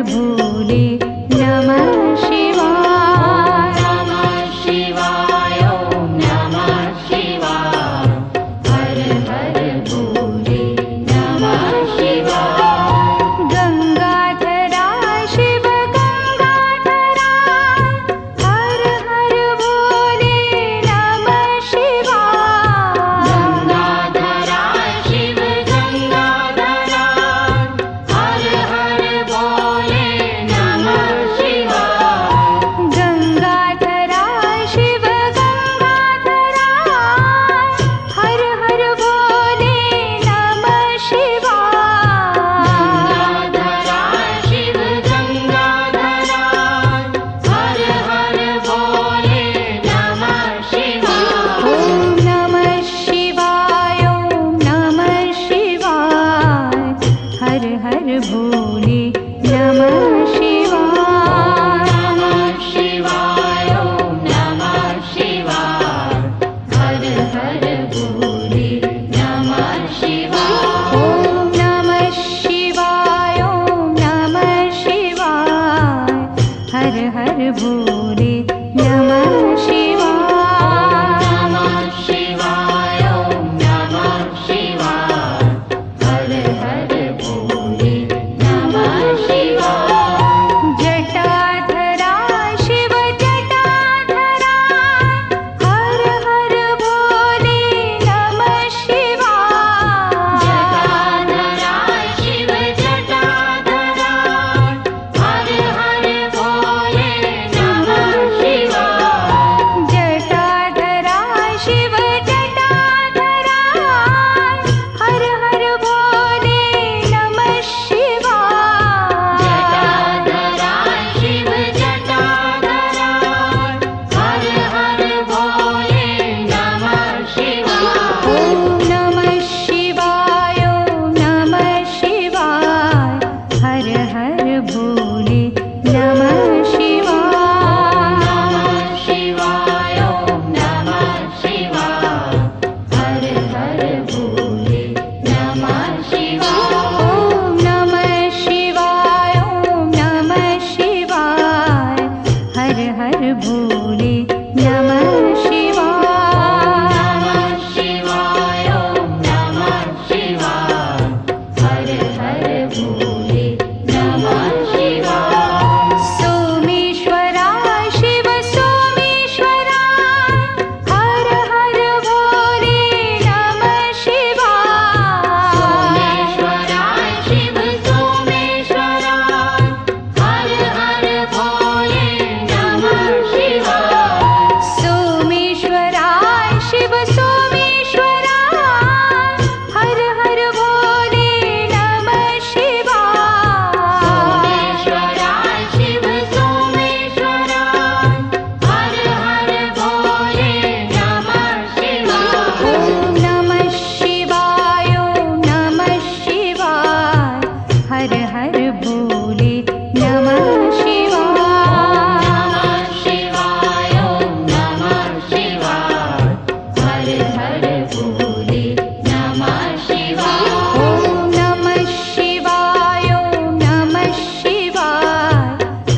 भोले नमः शिवाय। नमः शिवाय ओम नमः शिवाय। हर हर भोले नमः शिवाय। गंगाधरा शिव गंगाधरा हर हर भोले नमः शिवाय। गंगाधरा शिव गंगाधरा हर हर भोले नमः शिवाय। गंगाधरा शिव गंगाधरा हर हर भोले नमः शिवाय। गंगाधरा शिव गंगाधरा हर हर भोले नमः शिवाय। ओम नमः शिवाय ओम नमः शिवाय। हर हर भोले नमः शिवाय। नमः शिवाय ओम नमः शिवाय। हर हर भोले नमः शिवाय। ओम नमः शिवाय ओम नमः शिवाय। हर हर भोले नमः शिवाय। नमः शिवाय ओम नमः शिवाय। हर हर भोले नमः शिवाय। जटाधरा शिव जटाधरा हर हर भोले नमः शिवाय। जटाधरा शिव जटाधरा हर हर भोले नमः शिवाय। जटाधरा शिव जटाधरा हर हर भोले नमः शिवाय। जटाधरा शिव जटाधरा हर हर भोले नमः शिवाय। ओम नमः शिवाय ओम नमः शिवाय। हर हर भोले नमः शिवाय। नमः शिवाय ओम नमः शिवाय। हर हर भोले नमः शिवाय। ओम नमः शिवाय ओम नमः शिवाय। हर हर भोले नमः शिवाय। नमः शिवाय ओम नमः शिवाय। हर हर भोले नमः शिवाय। सोमेश्वरा शिव सोमेश्वरा हर हर भोले नमः शिवाय। सोमेश्वरा शिव सोमेश्वरा हर हर भोले नमः शिवाय। सोमेश्वरा शिव सोमेश्वरा हर हर भोले नमः शिवाय। सोमेश्वरा शिव सोमेश्वरा हर हर भोले नमः शिवाय। ओम नमः शिवाय ओम नमः शिवाय। हर हर भोले नमः शिवाय। नमः शिवाय ओम नमः शिवाय। हर हर भोले नमः शिवाय। ओम नमः शिवाय ओम नमः शिवाय।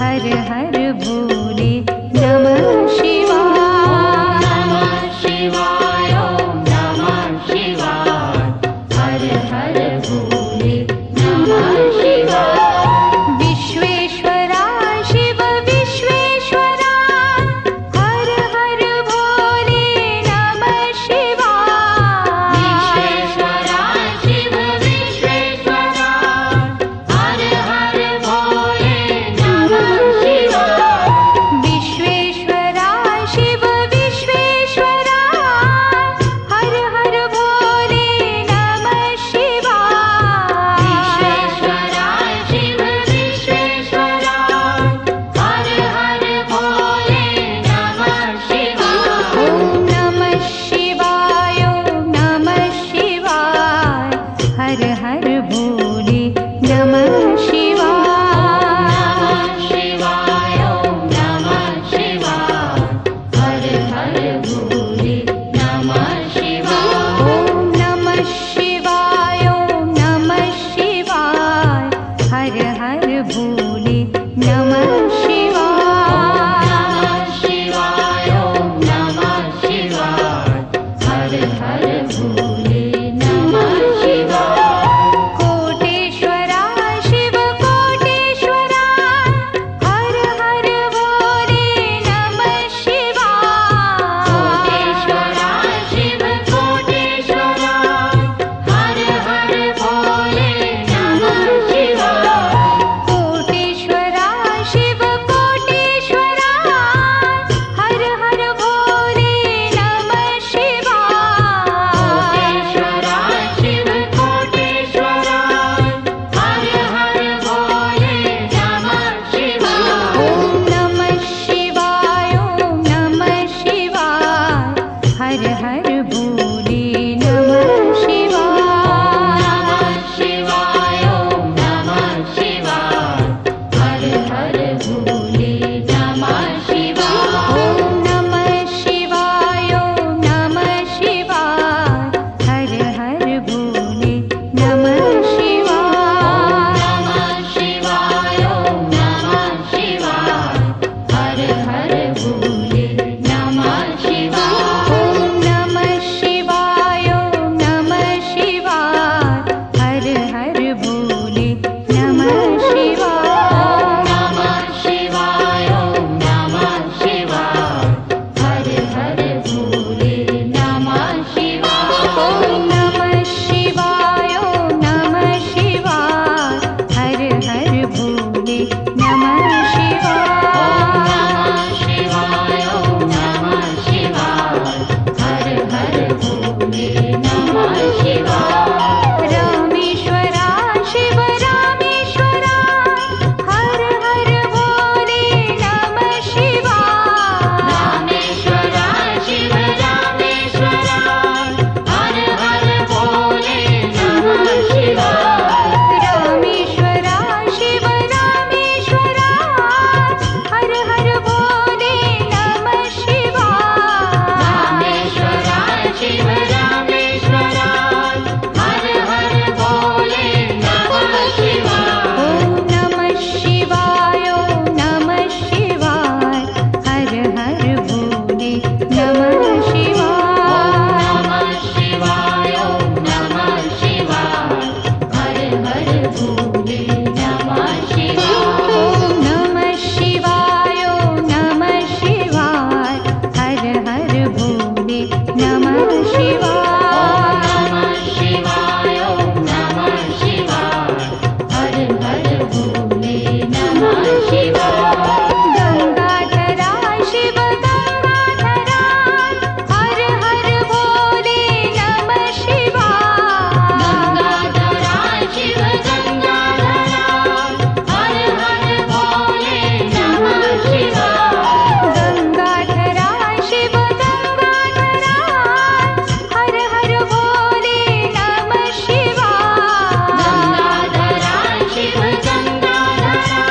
हर हर भोले नमः शिवाय। नमः शिवाय ओम नमः शिवाय। हर हर भोले नमः शिवाय। विश्वेश्वरा भोले नमः शिवाय गंगाधरा शिव गंगाधरा हर हर भोले नमः शिवाय गंगाधरा शिव गंगाधरा हर हर भोले नमः शिवाय गंगाधरा शिव गंगाधरा हर हर भोले नमः शिवाय गंगाधरा शिव गंगाधरा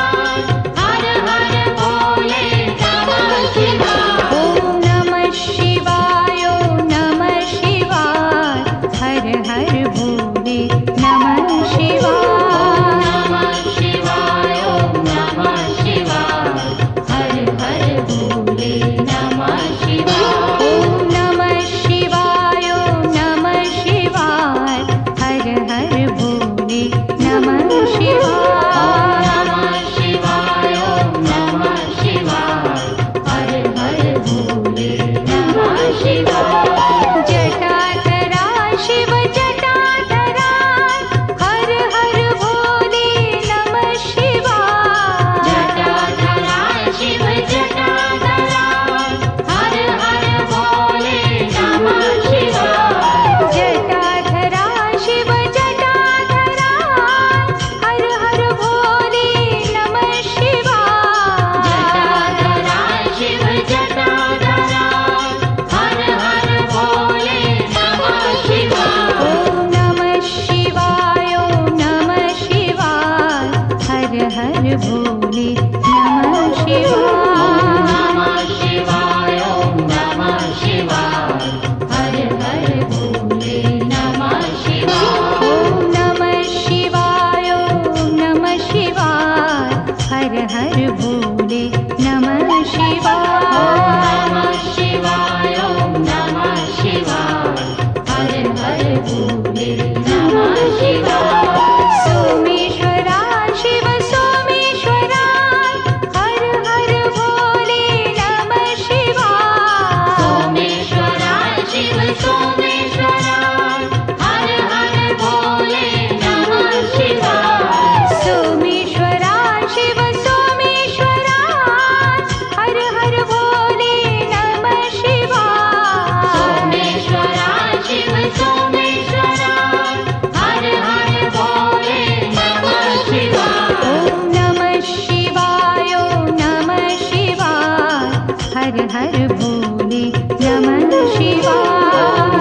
हर हर भोले नमः शिवाय ओम नमः शिवाय ओम नमः शिवाय हर हर भोले नमः शिवाय नमः शिवाय ओम नमः शिवाय हर हर भोले नमः शिवाय ओम नमः शिवाय ओम नमः शिवाय हर हर भोले नमः शिवाय नमः शिवाय ओम नमः शिवाय हर हर भोले नमः शिवाय जटाधरा शिव जटाधरा हर हर भोले नमः शिवाय जटाधरा शिव जटाधरा हर हर भोले नमः शिवाय जटाधरा शिव जटाधरा हर हर भोले नमः शिवाय जटाधरा शिव जटाधरा हर हर भोले नमः शिवाय ओम नमः शिवाय ओम नमः शिवाय हर हर भोले नमः शिवाय नमः शिवाय ओम नमः शिवाय हर हर भोले नमः शिवाय ओम नमः शिवाय ओम नमः शिवाय हर हर भोले नमः शिवाय नमः शिवाय ओम नमः शिवाय हर हर भोले नमः शिवाय सोमेश्वरा शिव सोमेश्वरा हर हर भोले नमः शिवाय सोमेश्वरा शिव सोमेश्वरा हर हर भोले नमः शिवाय सोमेश्वरा शिव सोमेश्वरा हर हर भोले नमः शिवाय सोमेश्वरा शिव सोमेश्वरा हर हर भोले नमः शिवाय ओम नमः शिवाय ओम नमः शिवाय हर हर भोले नमः शिवाय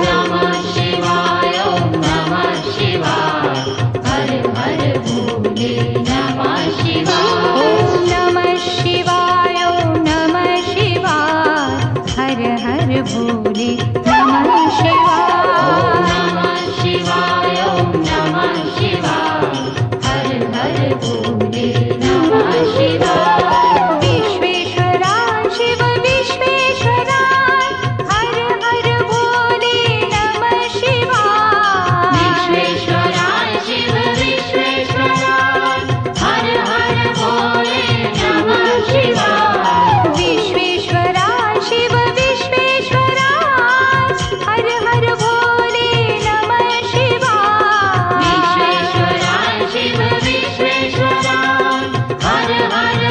नमः शिवाय ओम नमः शिवाय हर हर भोले नमः शिवाय ओम नमः शिवाय ओम नमः शिवाय हर हर भोले नमः शिवाय नमः शिवाय ओम नमः शिवाय हर हर भोले नमः शिवाय विश्वेश्वरा शिव विश्वेश्वरा हर हर भोले नमः शिवाय विश्वेश्वरा शिव विश्वेश्वरा हर हर भोले नमः शिवाय विश्वेश्वरा शिव विश्वेश्वरा हर हर भोले नमः शिवाय विश्वेश्वरा शिव विश्वेश्वरा हर हर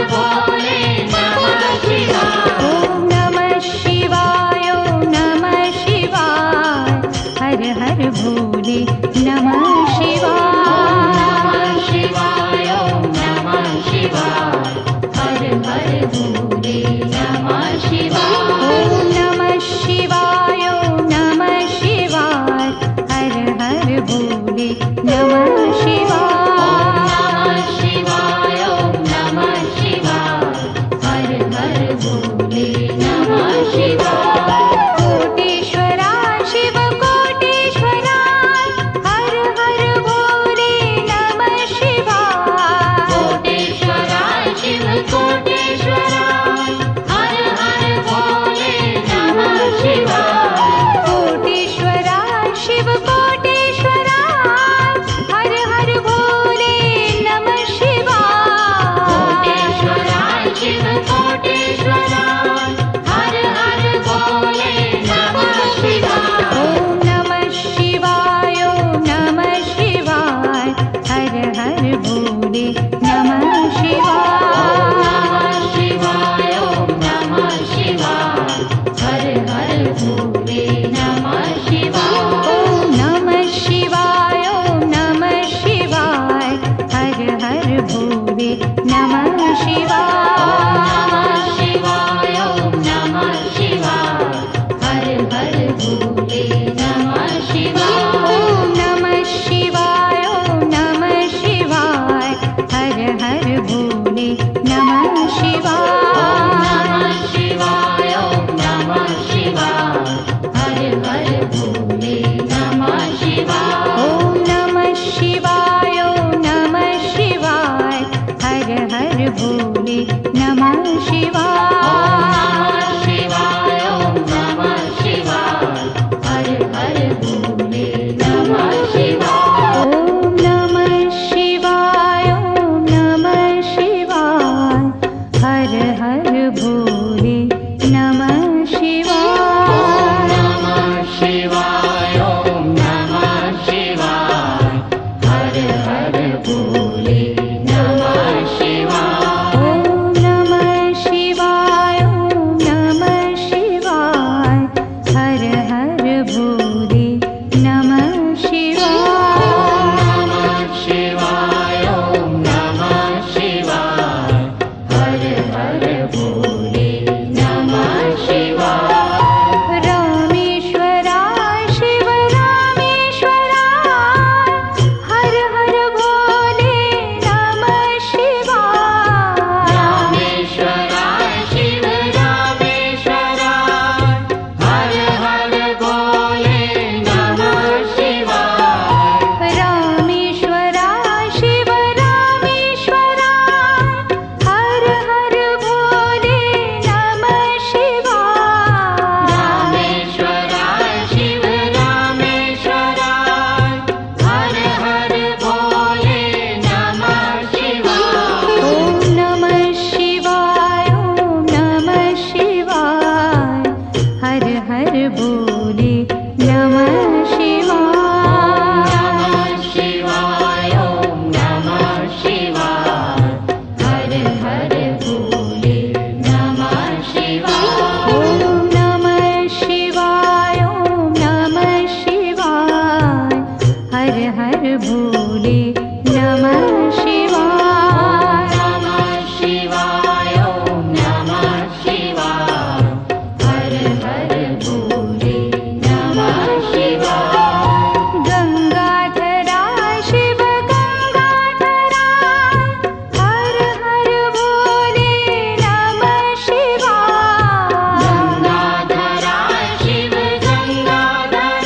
नमः शिवाय शिवाय ओम नमः शिवाय हर हर भोले नमः शिवाय ॐ नमः शिवाय ॐ नमः शिवाय हर हर भोले नमः शिवाय शिवाय ओम नमः शिवाय हर हर भोले नमः शिवाय ॐ नमः शिवाय ॐ नमः शिवाय हर हर भोले नमः शिवाय शिवाय ओम नमः शिवाय हर हर भोले नमः शिवाय ॐ नमः शिवाय ॐ नमः शिवाय हर हर भोले नमः शिवाय शिवाय ओम नमः शिवाय हर हर भोले नमः शिवाय ॐ नमः शिवाय ॐ नमः शिवाय हर हर भोले नमः शिवाय नमः शिवाय ओम नमः शिवाय हर हर भोले नमः शिवाय ॐ नमः शिवाय ॐ नमः शिवाय हर हर भोले नमः शिवाय नमः शिवाय ओम नमः शिवाय हर हर भोले नमः शिवाय रामेश्वराय शिव रामेश्वराय हर हर भोले नमः शिवाय रामेश्वराय शिव रामेश्वराय हर हर भोले नमः शिवाय रामेश्वराय शिव रामेश्वराय हर हर भोले नमः शिवाय रामेश्वराय शिव रामेश्वराय हर हर भोले नमः शिवाय ॐ नमः शिवाय ॐ नमः शिवाय हर हर भोले नमः शिवाय नमः शिवाय ओम नमः शिवाय हर हर भोले नमः शिवाय ॐ नमः शिवाय ॐ नमः शिवाय हर हर भोले नमः शिवाय नमः शिवाय ओम नमः शिवाय हर हर भोले नमः शिवाय गंगाधराय शिव गंगाधराय हर हर भोले नमः शिवाय गंगाधराय शिव गंगाधराय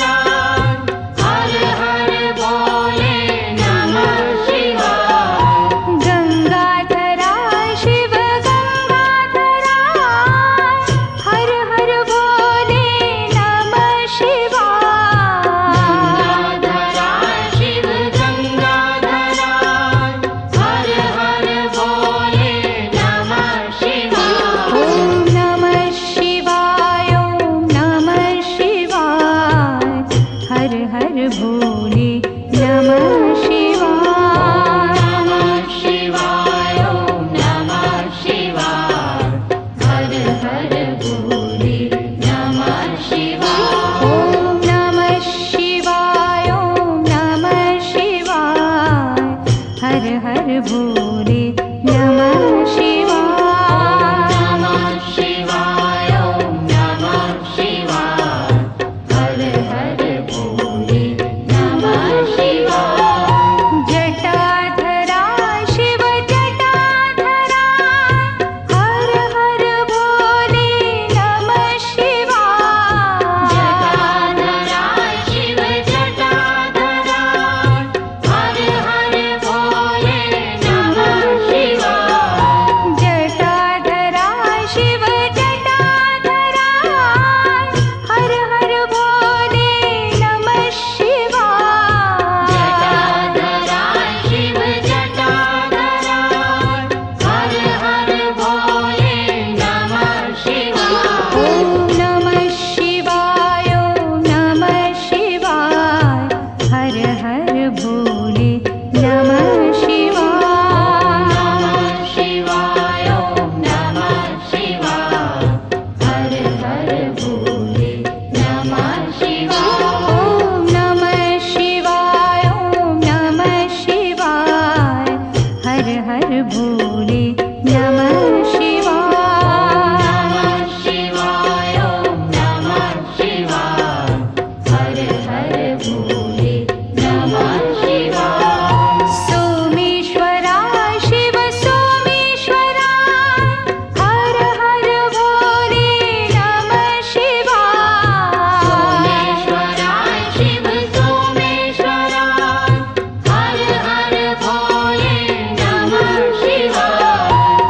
हर हर भोले नमः शिवाय गंगाधराय शिव गंगाधराय हर हर भोले नमः शिवाय गंगाधराय शिव गंगाधराय हर हर भोले नमः शिवाय ॐ नमः शिवाय ॐ नमः शिवाय हर हर भोले नमः शिवाय नमः शिवाय ओम नमः शिवाय हर हर भोले नमः शिवाय ॐ नमः शिवाय ॐ नमः शिवाय हर हर भोले नमः शिवाय नमः शिवाय ओम नमः शिवाय हर हर भोले नमः शिवाय जटाधराय शिव जटाधराय हर हर भोले नमः शिवाय जटाधराय शिव जटाधराय हर हर भोले नमः शिवाय भोले नमः शिवाय नमः शिवाय ॐ नमः शिवाय हर हर भोले नमः शिवाय सोमेश्वरा शिव सोमेश्वरा हर हर भोले नमः शिवाय सोमेश्वराय शिव सोमेश्वराय हर हर भोले नमः शिवाय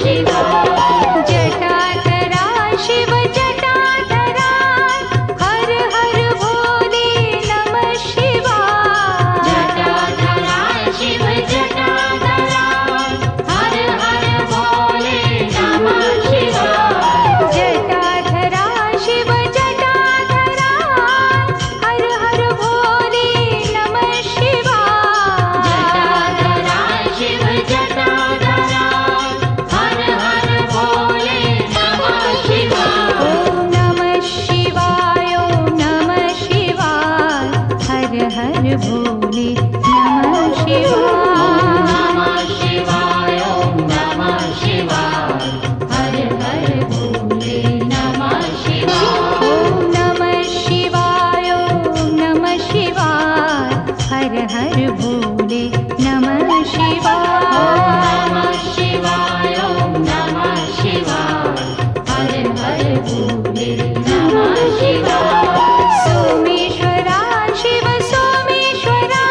शिवाय जटाधरा शिव जटाधरा हर हर भोले नमः शिवाय जटाधरा शिव जटाधरा हर हर भोले नमः शिवाय जटाधरा शिव जटाधरा हर हर भोले नमः शिवाय जटाधरा शिव जटाधरा हर हर भोले नमः शिवाय ॐ नमः शिवाय ॐ नमः शिवाय हर हर भोले नमः शिवाय नमः शिवाय ॐ नमः शिवाय हर हर भोले नमः शिवाय ॐ नमः शिवाय ॐ नमः शिवाय हर हर भोले नमः शिवाय नमः शिवाय ॐ नमः शिवाय हर हर भोले नमः शिवाय सोमेश्वरा शिव सोमेश्वरा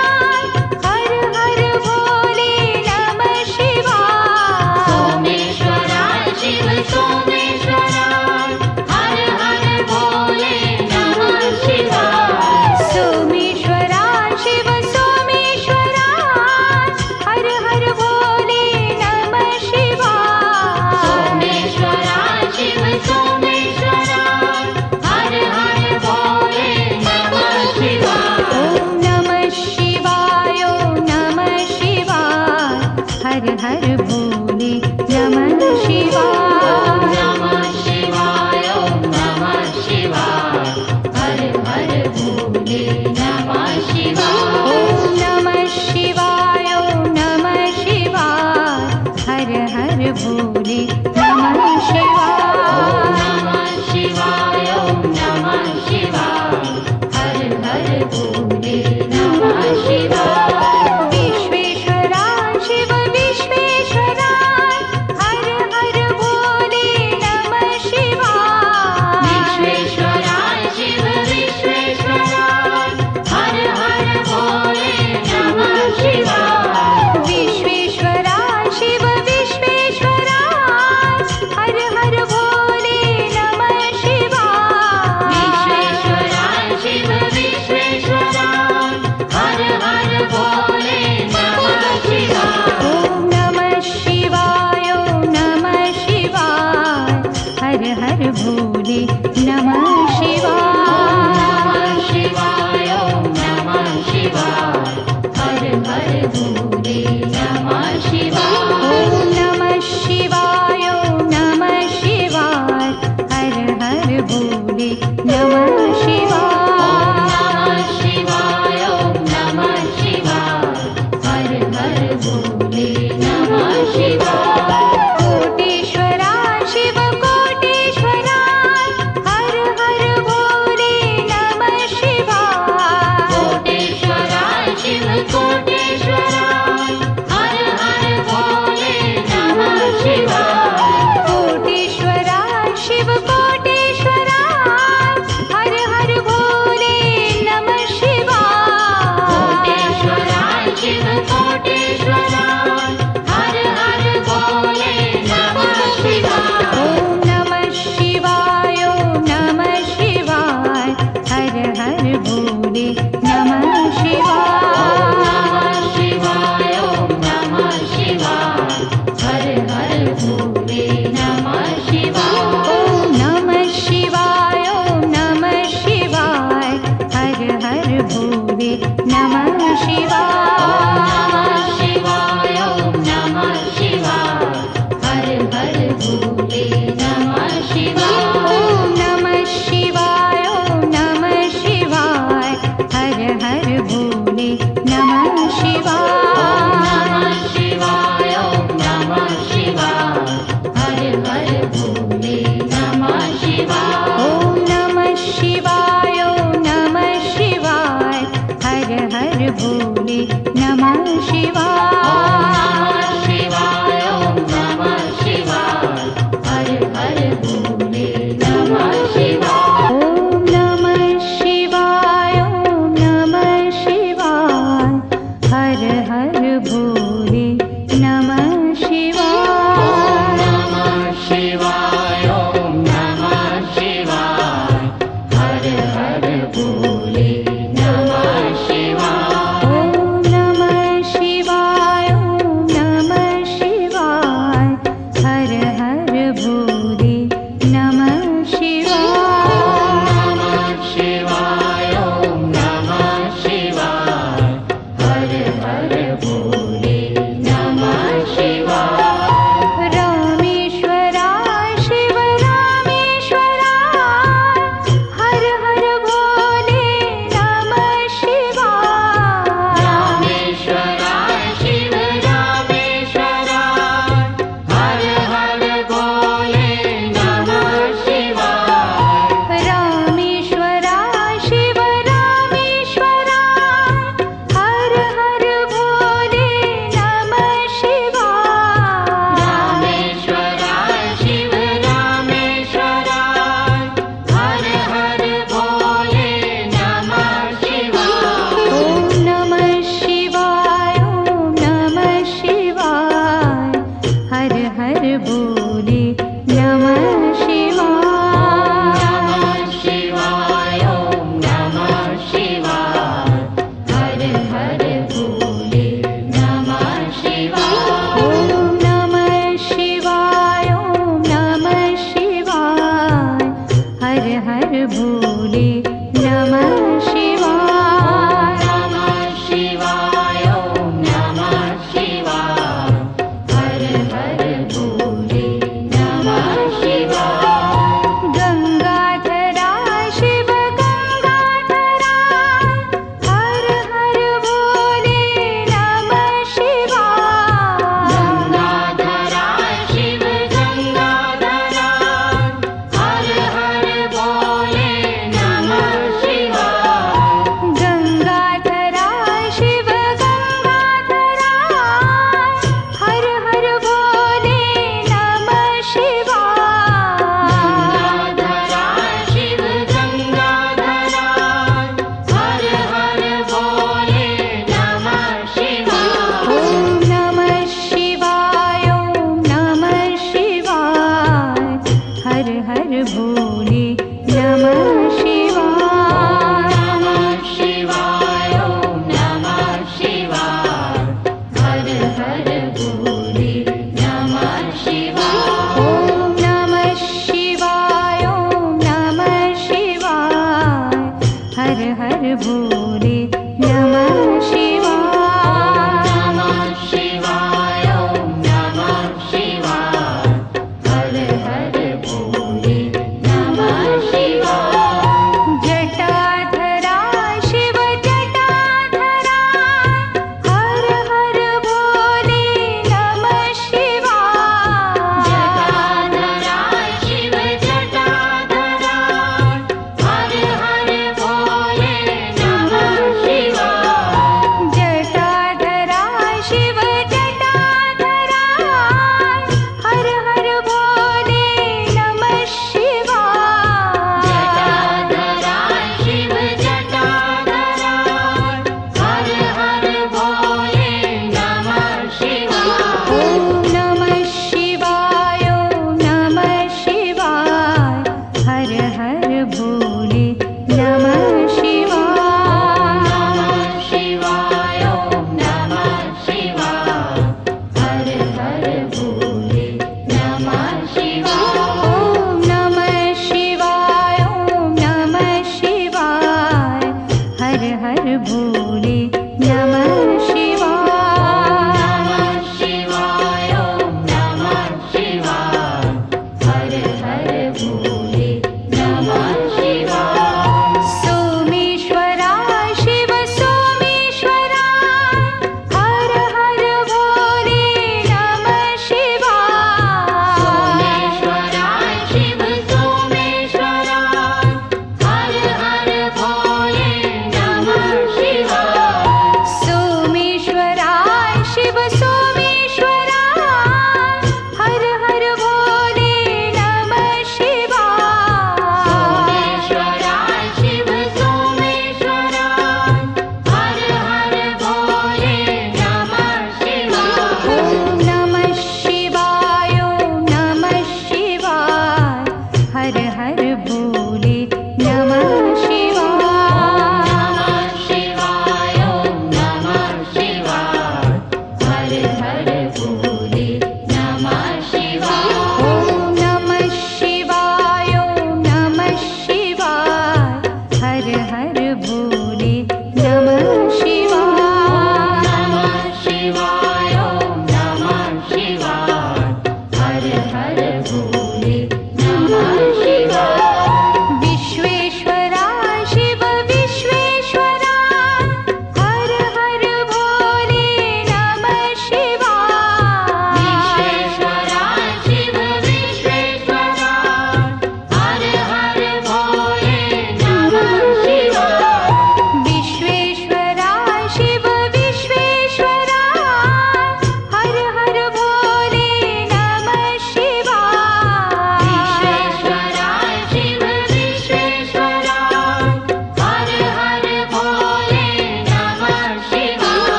हर हर भोले नमः शिवाय सोमेश्वरा शिव सोमेश्वरा हर हर भोले नमः शिवाय सोमेश्वरा शिव सोमेश्वरा हर हर भोले नमः शिवाय सोमेश्वरा शिव सोमेश्वरा हर हर भोले नमः शिवाय ॐ नमः शिवाय ॐ नमः शिवाय हर हर भोले नमः शिवाय नमः शिवाय ॐ नमः शिवाय हर हर भोले नमः शिवाय ॐ नमः शिवाय ॐ नमः शिवाय हर हर भोले नमः शिवाय नमः शिवाय ॐ नमः शिवाय हर हर भोले नमः शिवाय विश्वेश्वरा शिव विश्वेश्वरा हर हर भोले नमः शिवाय विश्वेश्वरा शिव विश्वेश्वरा हर हर भोले नमः शिवाय विश्वेश्वरा शिव विश्वेश्वरा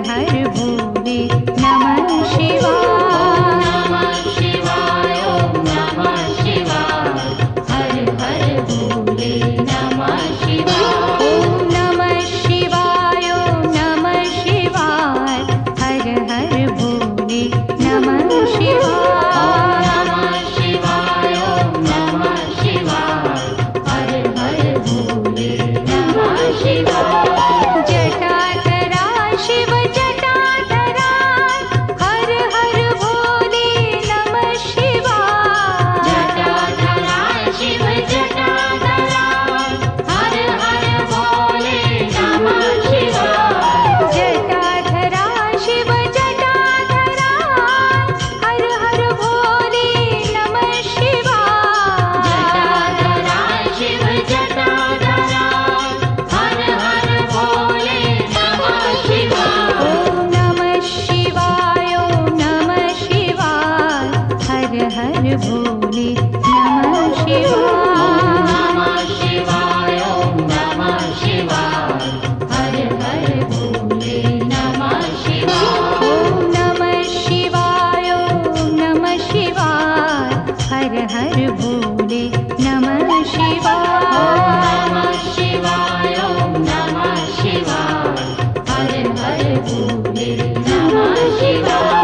हर भोले नमः शिवाय। नमः शिवाय ओम नमः शिवाय हर हर भोले नमः शिवाय। ओम नमः शिवाय ओम नमः शिवाय हर हर भोले नमः शिवाय। नमः शिवाय ओम नमः शिवाय हर हर भोले नमः शिवाय। जटाधरा शिव जटाधरा हर हर भोले नमः शिवाय। जटाधरा शिव जटाधरा हर हर भोले नमः शिवाय। जटाधरा शिव जटाधरा हर हर भोले नमः शिवाय। जटाधरा शिव जटाधरा हर हर भोले नमः शिवाय। ओम नमः शिवाय ओम नमः शिवाय हर हर भोले नमः शिवाय। नमः शिवाय ओम नमः शिवाय हर हर भोले नमः शिवाय। ओम नमः शिवाय ओम नमः शिवाय हर हर भोले नमः शिवाय। नमः शिवाय ओम नमः शिवाय हर हर भोले नमः शिवाय।